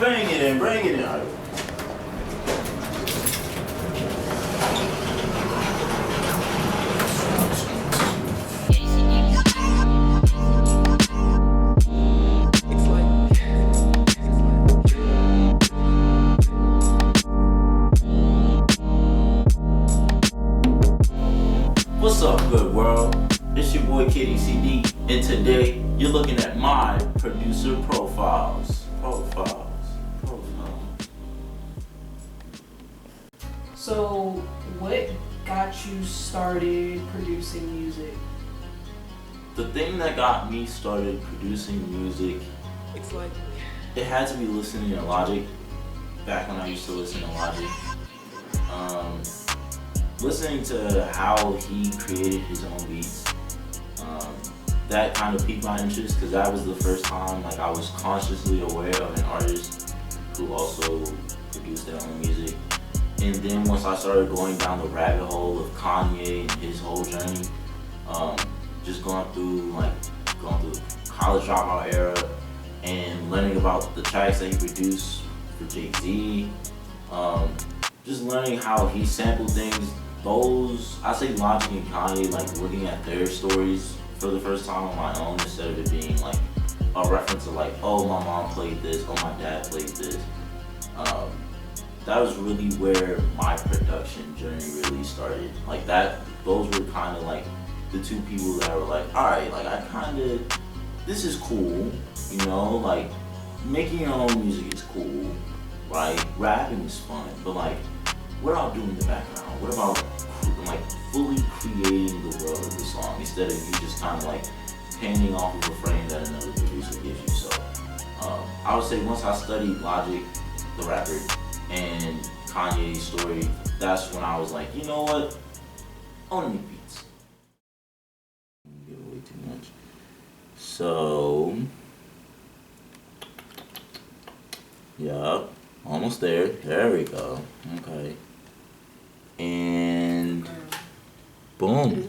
Bring it in, bring it in. What's up, good world? It's your boy KDCD, and today you're looking at my producer profiles. So, what got you started producing music? The thing that got me started producing music, it had to be listening to Logic. Back when I used to listen to Logic, listening to how he created his own beats, that kind of piqued my interest because that was the first time like I was consciously aware of an artist who also produced their own music. And then once I started going down the rabbit hole of Kanye and his whole journey, just going through college dropout era and learning about the tracks that he produced for Jay-Z, just learning how he sampled things. Those, I say Logic and Kanye, like looking at their stories for the first time on my own instead of it being like a reference of like, oh, my mom played this, oh, my dad played this. That was really where my production journey really started. Like that, those were kind of like the two people that were like, all right, like this is cool, you know, like making your own music is cool, right? Rapping is fun, but like, what about doing the background? What about like fully creating the world of the song instead of you just kind of like painting off of a frame that another producer gives you? So I would say once I studied Logic, the rapper, and Kanye's story, that's when I was like, you know what? I want to make beats. Give away too much. So, yeah, almost there. There we go. Okay. And boom.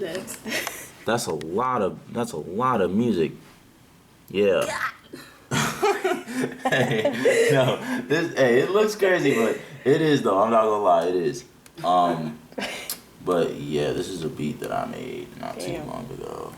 That's a lot of music. Yeah. It looks crazy, but it is though. I'm not gonna lie, it is. But yeah, this is a beat that I made not too long ago.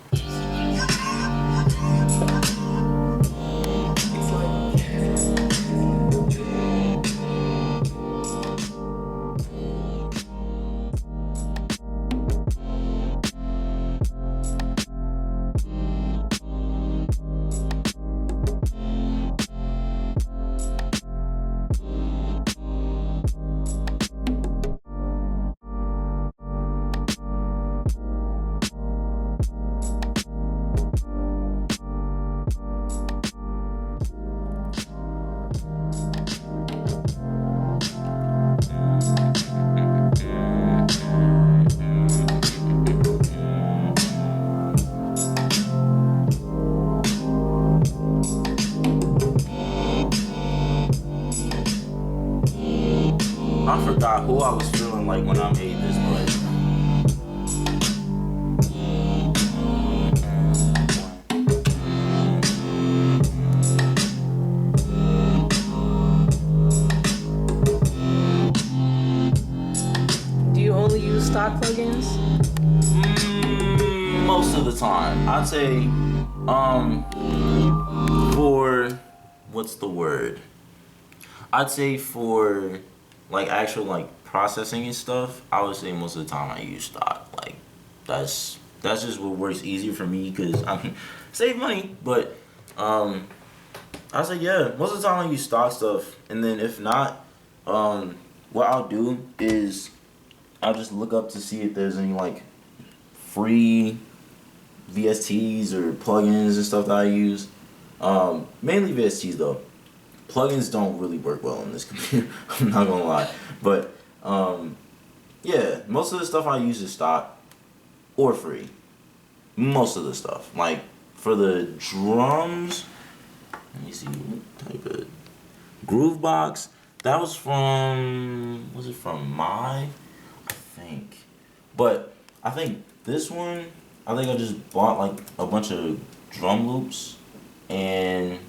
I forgot who I was feeling like when I made this, but Do you only use stock plugins? Most of the time. I'd say for what's the word? I'd say for like actual like processing and stuff, I would say most of the time I use stock. Like that's just what works easier for me because I mean save money. But I say yeah, most of the time I use stock stuff, and then if not, what I'll do is I'll just look up to see if there's any like free VSTs or plugins and stuff that I use. Mainly VSTs though. Plugins don't really work well on this computer, I'm not gonna lie. But yeah, most of the stuff I use is stock or free. Most of the stuff. Like for the drums, let me see what type of Groovebox. That was from Maiya? I think. But I think this one, I think I just bought like a bunch of drum loops and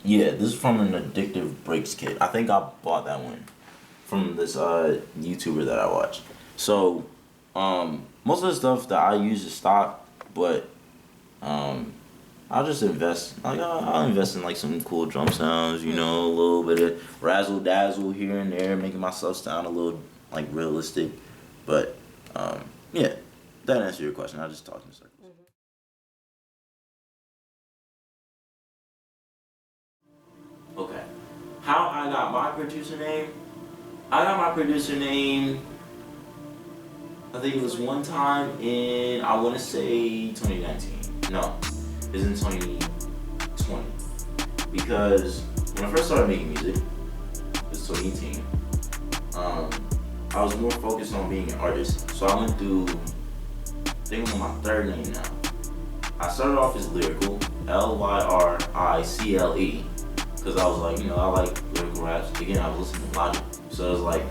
Yeah, this is from an Addictive Breaks kit. I think I bought that one from this YouTuber that I watch. So, most of the stuff that I use is stock, but I'll just invest. Like I'll invest in like some cool drum sounds, you know, a little bit of razzle dazzle here and there, making myself sound a little like realistic. But yeah, that answers your question. I just talked in circles. Okay, how I got my producer name? I got my producer name. I think it was one time in, I want to say 2019. No, it was in 2020. Because when I first started making music, it was 2018. I was more focused on being an artist. So I went through, I think I'm on my third name now. I started off as Lyrical, Lyricle, because I was like, you know, I like lyrical raps. Again, I was listening to Logic. So it was like,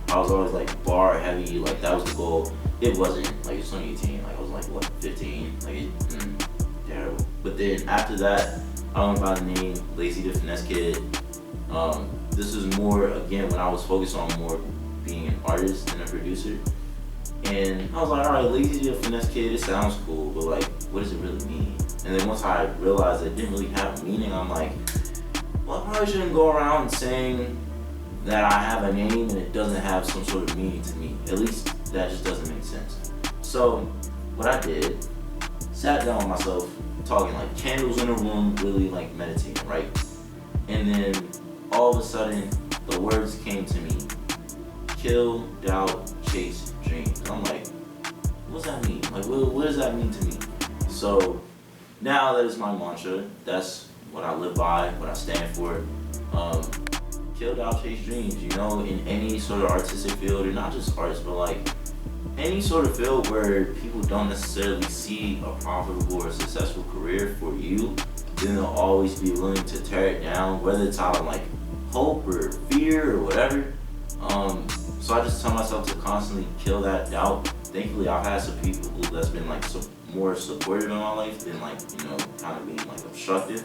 I was always like bar heavy, like that was the goal. It wasn't, like it's 2018, like I was like what, 15, like terrible. But then after that, I went by the name Lazy the Finesse Kid. This is more, again, when I was focused on more being an artist than a producer. And I was like, alright, Lazy the Finesse Kid, it sounds cool, but like, what does it really mean? And then once I realized it didn't really have meaning, I'm like, well, I probably shouldn't go around saying that I have a name and it doesn't have some sort of meaning to me. At least that just doesn't make sense. So what I did, sat down with myself, talking like candles in a room, really like meditating, right? And then all of a sudden the words came to me: kill, doubt, chase, dreams. And I'm like, what's that mean? Like what does that mean to me? So now that is my mantra. That's what I live by, what I stand for. Kill, doubt, chase dreams, you know, in any sort of artistic field, or not just arts, but like any sort of field where people don't necessarily see a profitable or successful career for you, then they'll always be willing to tear it down, whether it's out of like hope or fear or whatever. So I just tell myself to constantly kill that doubt. Thankfully, I've had some people that's been like more supportive in my life than like, you know, kind of being like obstructive.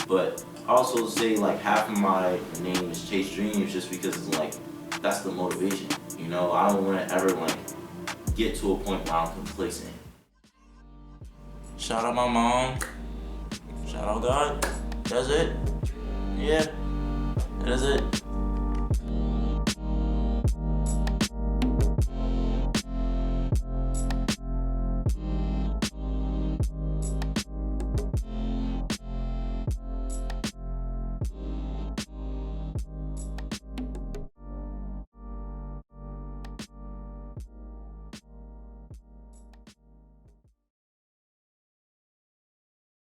But I also say like half of my name is Chase Dreams just because it's like, that's the motivation. You know, I don't want to ever like get to a point where I'm complacent. Shout out my mom. Shout out God. That's it. Yeah, that's it.